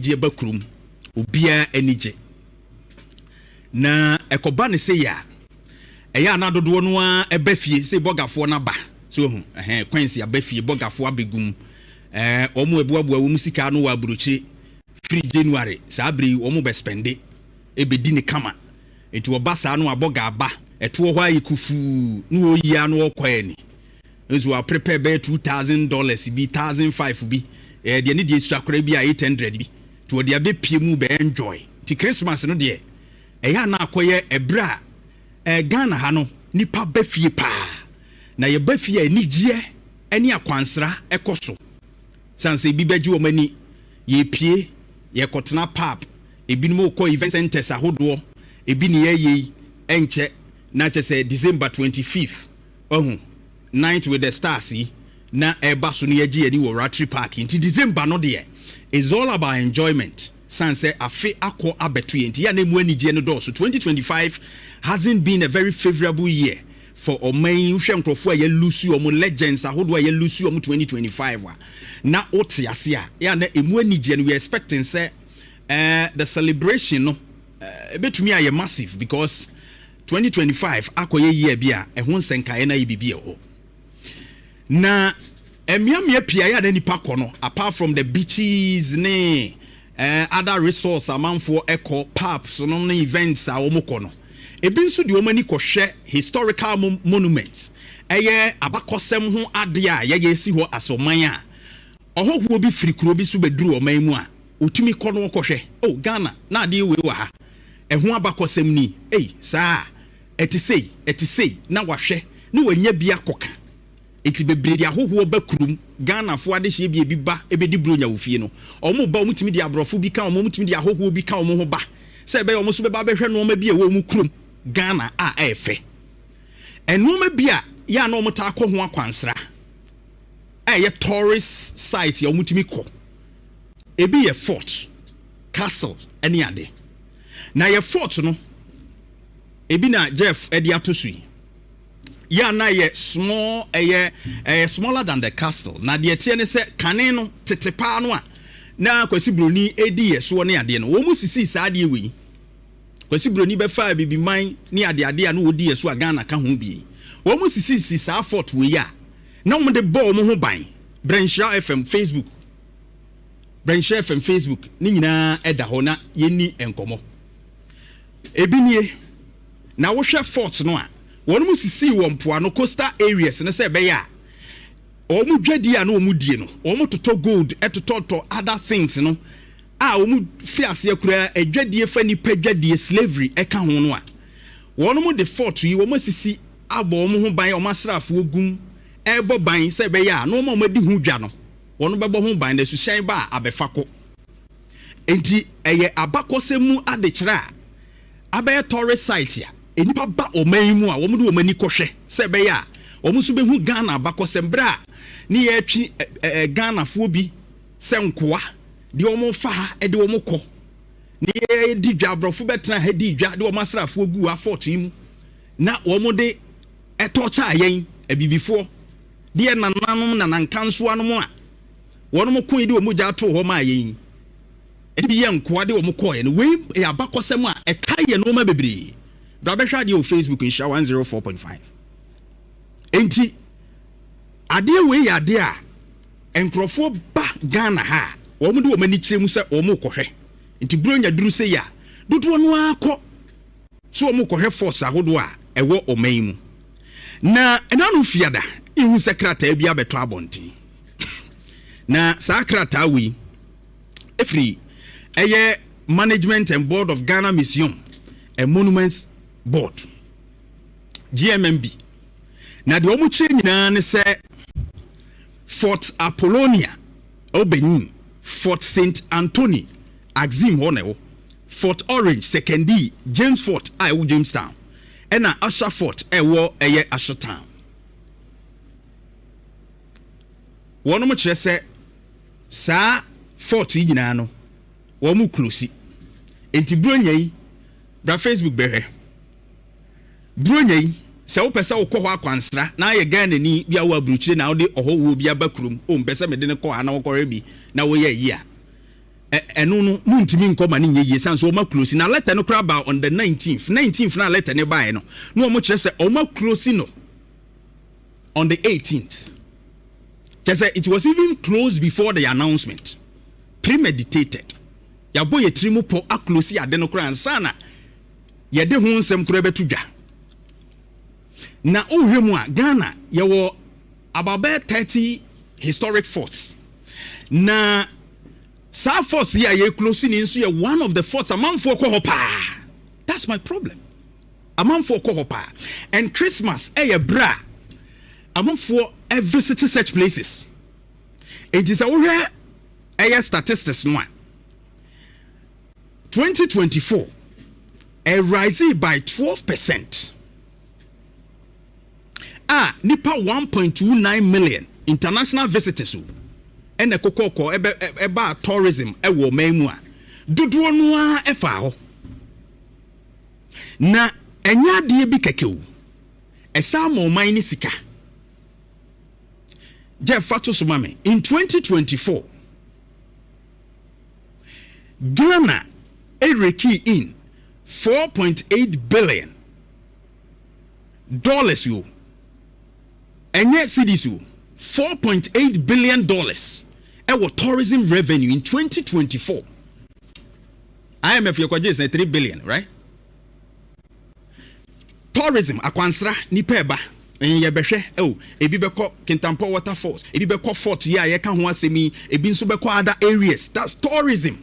anigye ba kurum obia anigye na ekoba ne se ya eya na dodo no a ebafie se bogafo na ba so hu kwansi abafie bogafo abegum omo ebuabu awu musika no wa aburuchi free January sa abri omo be spende ebedi ne kama enti obasa no aboga aba eto ho ayikufu no oyia no okwani nso wa prepare be $2,000 bi $1,500 bi de ne de su akora bi $800 bi to de abepie mu be enjoy ti Christmas no de eya na akoye ebra Ghana ha no nipa bafie pa na ye bafie anigye ani akwansra ekoso sanse bi beji o mani ye pie ye kotena pap ebinimo ko event centers ahodo ebi ne ye enche na chese December 25th night with the stars na eba so no ye ani wo Ratri Park inti December no de is all about enjoyment sanse afi akọ abetu enti ya na mu anigye no do so 2025 hasn't been a very favorable year for Omain Shankrofo a Lucy or legends. I hold why Lucy 2025. Na Otiasia, ya na emu anigye we expecting say the celebration no a bit to me are massive because 2025 akoye year bia e ho nsenkae na ibibie ho. Na emiamia pia ya na nipa kono apart from the beaches ne other resource amanfo eco pubs no events a omokono ebi nso de omani kohwe historical monuments eye abakosem ho ade a ye si ho asoman a ohohuo bi firikuro bi so beduru oman mu a otumi kono kohwe Ghana na ade we wa ha eho abakosem ni saa etisei na wahwe na wanya bi akoka eti bebredi ahohuo bakurum Ghana fo ade hye bi ba ebedi bronya wo fie no omo ba omutimi de abrofo bi ka omo mutimi de ahohuo bi ka omo ho ba se be omo so be ba behwe no ma bi e wo mu kurum Ghana a efe enoma bia ya na omota akọ ho akwansra ye tourist site ya omutimi kọ ebi ye fort castle eni ade na ye fort no ebi na Jeff edi atosui ya na ye small smaller than the castle na de tie ne se kane no tetepa no a na kwasi broni edi ye so ne ade no wo mu sisi sa ade we kwasi broni be fa bibi man ni ade a no odi yeso a Ghana ka ho bi wo mu sisi sa fort we ya na wo de ball mo ho ban Nhyira FM Facebook ni nyina eda ho na yeni enkomo ebinie na wo hwe fort no a wonu mu sisi wo mpoano coastal areas ne se be ya o mu dwadi a no mu die no o mu toto gold etototo other things no o mu fiase akura adwadie fa ni padwadie slavery eka ho no a wonu mu de fort yi wo mu sisi abo mu ho ban o masrafo ogum ebo ban se be ya no mo madi hu dwa no wonu bebo ho ban na su hyan ba abefako enti eye abakosemu adekira abaye tourist site ya enipa ba oman mu a wo mu de omani kohwe se be ya wo mu so be hu Ghana abakosem bra ni ye atwi Ghana fo bi se nkoa de wo mu fa de wo mu kọ ni ye di dwa brofo betena ha di dwa de wo masrafo gu a fort yi mu na wo mu de etocha ayen abibifo de nananom na nankanso anom a wo mu kun de wo mu ja to ho ma ayen ebi ye nkoa de wo mu kọ ye no we e abakosem a e kai ye no ma bebre Dabesha di o Facebook Nhyira 104.5. Enti ade we ya ade a enkrofo ba Ghana ha wo mu de wo mani kiremu se wo mu kohwe enti bronya duru se ya dodo no akọ so wo mu kohwe force ahodo a ewo oman mu na enanu fiada ihu sekrata bia beto abonten na sakrata wi efri eye Management and Board of Ghana Museum and Monuments Board GMMB na de omu kire nyina ne se Fort Apollonia Obenin Fort St Anthony Axim Honewo Fort Orange Sekendi James Fort Iwo Jamestown ena Asha Fort ewo eye Asha Town wono mu kire se sa fort yi nyina no wo mu close enti bronya yi bra Facebook behe bronya yi se wo pese wo kọ ho akwansra na ye Ghana ni bia wo abruchire na wo de ohowo bia bakurum o mpese me de ne kọ ha na wo kọre bi na wo ye yi a eno no muntimi nkoma ne nyeye san so o ma close na letter no kra ba on the 19th na letter ne ba no no mo kire se o ma close no on the 18th. Just say it was even closed before the announcement. Premeditated. Ya boy trimu po a close ya de no kra ansana. Ye de ho nsem kra betu dwa. Na ohwemu a Ghana ye wo about 30 historic forts. Na sa forts here ye closing in so ye one of the forts among for kohopa. That's my problem. Among for kohopa. And Christmas bra. Among for visit such places. It is our statistics no. 2024 rising by 12%. Nipa 1.29 million international visitors. And the Akokoa eba tourism ewo memu a dodo no a efa ho na enya de bi kekewu esa mo man ni sika Jeff Fatos mame in 2024 Ghana reki in $4.8 billion yo enye cedis yo $4.8 billion our tourism revenue in 2024. IMF yokwaje say 3 billion, right? Tourism akwansra nipa eba enye behwe ebi beko Kintampo waterfalls, ebi beko fort ya ye ka ho asemi, ebi nso beko other areas. That's tourism.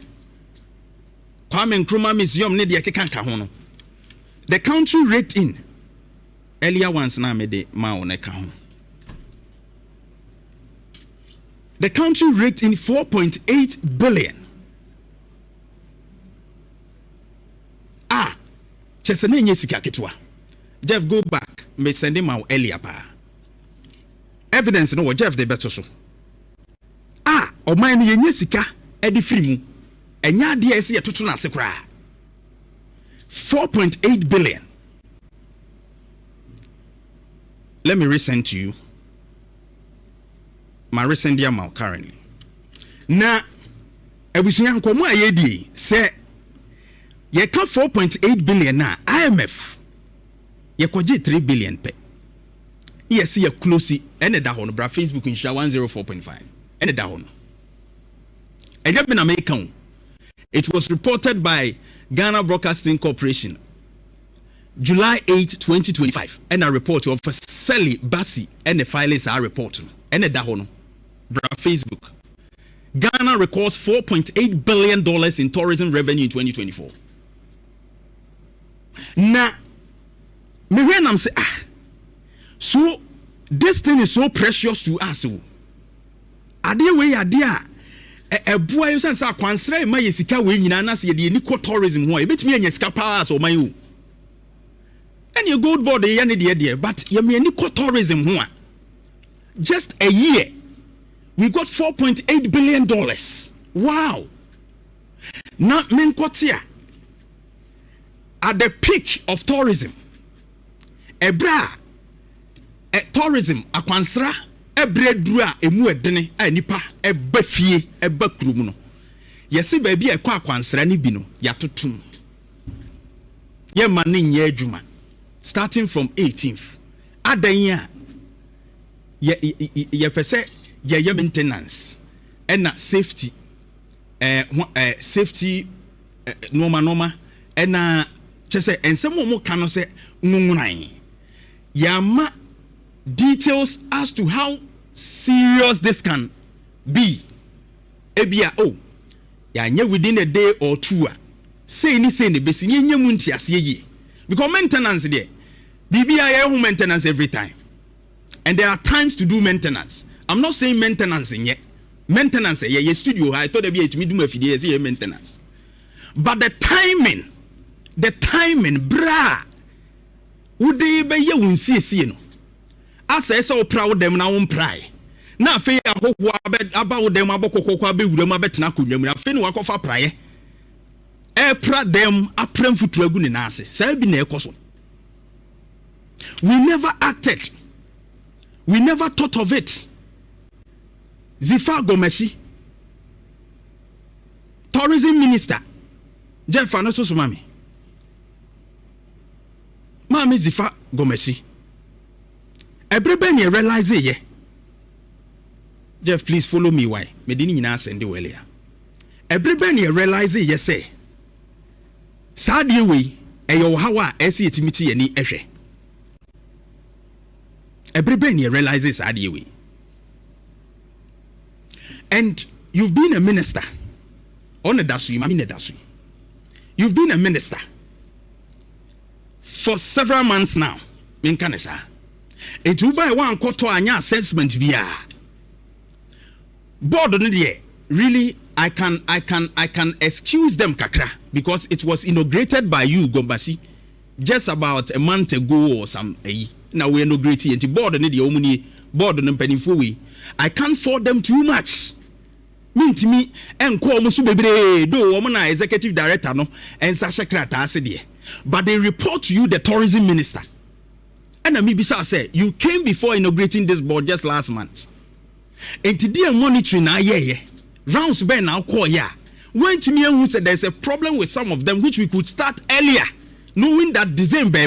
Kwame Nkrumah Museum ne de keka ho no. The country rate in earlier ones na me de ma one ka ho. The country raked in 4.8 billion. Chesene nye sika ketwa. Jeff, go back. Me send him out earlier pa. Evidence no Jeff de beto so. O man no nye sika e di free mu. Enya de ese yetoto na sekra. 4.8 billion. Let me resend to you my recent amount currently. Na ebusunya nkomo ayedi say ye ka 4.8 billion na IMF ye kwaje 3 billion pe. Yes ye close ene da ho no bra Facebook Nhyira 104.5 ene da ho no. Eje bi na make kan. It was reported by Ghana Broadcasting Corporation July 8, 2025 and a report of Sally Bassi and the filers are reporting ene da ho no. Facebook. Ghana records $4.8 billion in tourism revenue in 2024. Now, me when I'm say so this thing is so precious to us. Ade we ade a boy you say kwansra ma yesika we nyina na se de ni tourism ho e betimi anya sika pa so man you. And your gold board ye ne de but ye me ni tourism ho just a year we got $4.8 billion. Wow. Now, Menkotia, at the peak of tourism, tourism, akwansra, ebredrua, emuedene, nipa, ebefie, ebekrumuno. Yesi baby, akwansra ni bino, yatutum. Ye mani nye juma, starting from 18th. Adanya, ye pese, ye maintenance and safety safety norma and chese and some more can say ngunai yama details as to how serious this can be ebia ya nye within a day or two say ni besi nye munti aseye because maintenance there bibia ye maintenance every time and there are times to do maintenance. I'm not saying maintenance in yet. Maintenance, yeah, studio. I thought it me do my videos, maintenance. But the timing, bra. Would they be you won't see no? I say so proud them now on pry. Now fair about them about Akokoa be with them about Naku. I feel work of a pry. Pra them a prem for Tragun in Nasi. Say be near Coson. We never acted. We never thought of it. Zifa Gomeshi. tourism minister Jeff Anoso Sumami Mami Zifa Gomesi everybody realize ye Jeff, please follow me why me didn't even send the well here everybody realize ye say sadie we eyo hawa esi etimiti ye ni ehwe everybody realizes sadie we. And you've been a minister. You've been a minister for several months now. It will buy one quarter anya assessment via board on the really I can excuse them kakra because it was inaugurated by you, Gombasi, just about a month ago or some now we inaugurating the board on the omuni board on the I can't fault them too much. Mean to me and call Musu Bebre do woman executive director no and Sasha Krata said but they report to you the tourism minister. And Amibisa said you came before inaugurating this board just last month. And today monitoring now rounds by now call went to me and who said there's a problem with some of them which we could start earlier, knowing that December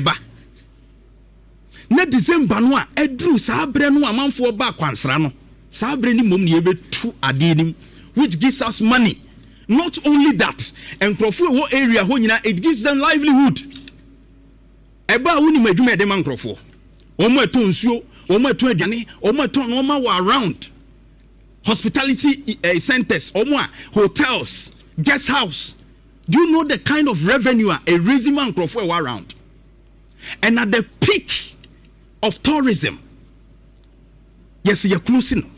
na December no a edru sabre no amanfo ba kwansra no sabre ni mom ne ebetu ade nim which gives us money. Not only that, and Crawford what area it gives them livelihood. Eba woni madwuma de man Crawford. Omo eto nsuo, omo eto aduane, omo eto normal around. Hospitality centers, omo hotels, guest house. Do you know the kind of revenue a raising man Crawford around? And at the peak of tourism, yes, you're closing.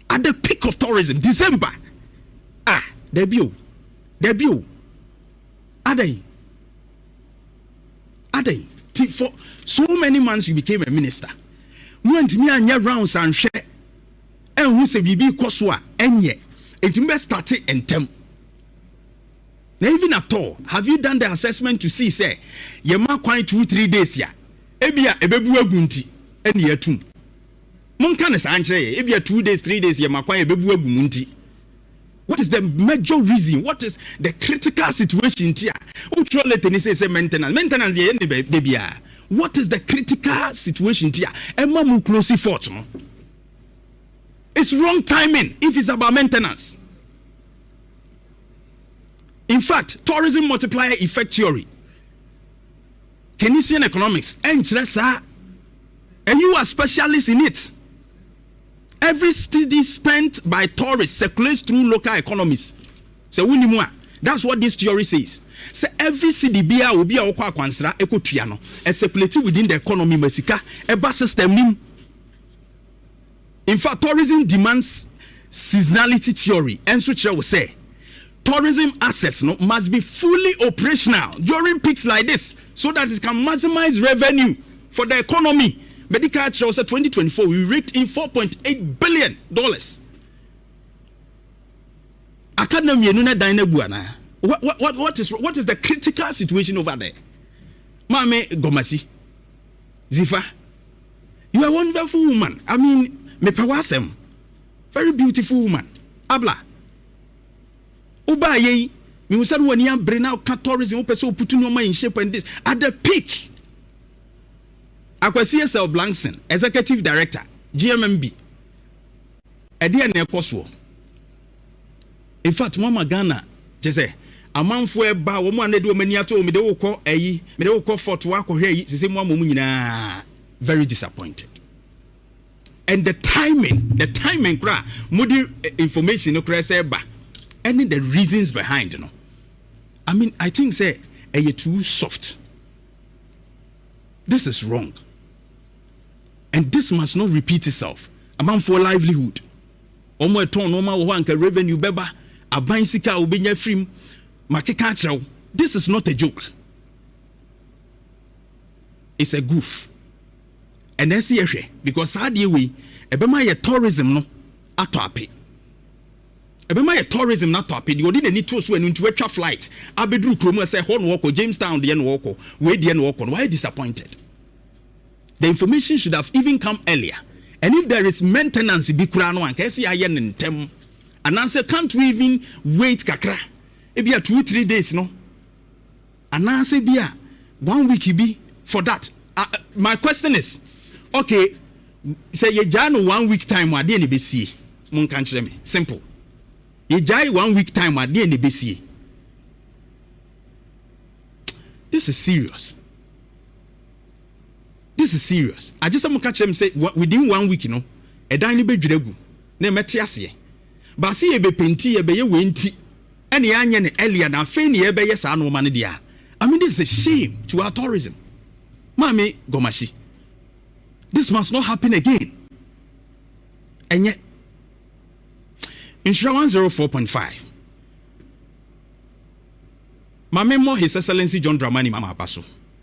At the peak of tourism, December, debut, Adai, for so many months you became a minister. Went me and your rounds and share, and who say bibi koswa enye, it may start and tem. Now even at all, have you done the assessment to see say, you mark quite 2-3 days ya, ebia ebebu agunti, and year 2. Monkana Sanche, if you 2 days, 3 days, you might munti. What is the major reason? What is the critical situation here? Say maintenance. Maintenance, what is the critical situation here? Emma closely fought. It's wrong timing if it's about maintenance. In fact, tourism multiplier effect theory, Keynesian economics, and you are specialists in it. Every city spent by tourists circulates through local economies. So that's what this theory says. So every city will be a kwansra ekotuano circulate within the economy masika a bus system. In fact, tourism demands seasonality theory, and switch will say tourism assets must be fully operational during peaks like this so that it can maximize revenue for the economy. Medical shows at 2024 we raked in $4.8 billion. Academy what is the critical situation over there? Mame Gomasi Zifa, you are a wonderful woman. I mean, me pawasem, very beautiful woman. Abla Uba ye, me was when you bring out tourism, putting your mind in shape and this at the peak. Akwasi Esel Blankson, Executive Director, GMMB. Edia Nekoswo. In fact, Mama Ghana, just say, a man for a bar, woman, they do many at all, me do call a me do call for to work here, the same one woman, very disappointed. And the timing, moody information, no crash, and the reasons behind, you know. I mean, I think, say, are you too soft? This is wrong. And this must not repeat itself. A man for livelihood. Omo eton normal wanka revenue beba. A bicycle will be near free. This is not a joke. It's a goof. And that's the because hardly we ebema tourism no atwape. Ebema tourism not atwape. You didn't need to so into a flight. Abedru Kromo say Horn walk or Jamestown the end walk or where the end walk on. Why disappointed? The information should have even come earlier. And if there is maintenance, be kurano and kesi ayen in tem and answer can't we even wait kakra ebi 2-3 days no and answer bia 1 week be for that. My question is, okay, say you jano 1 week time wa dey ne besie mon kan kire me simple. You jai 1 week time wa dey ne besie. This is serious. This is serious. I just am catch them say within 1 week, you know, a dine be dregu. Ne metiasie. But see ye be penti ye be ye wenti. Any onion earlier than feign ye be yes and woman dia. I mean, this is a shame to our tourism. Mami Gomashi. This must not happen again. And yet, Nhyira 104.5. Mame mo His Excellency John Dramani Mama Apaso.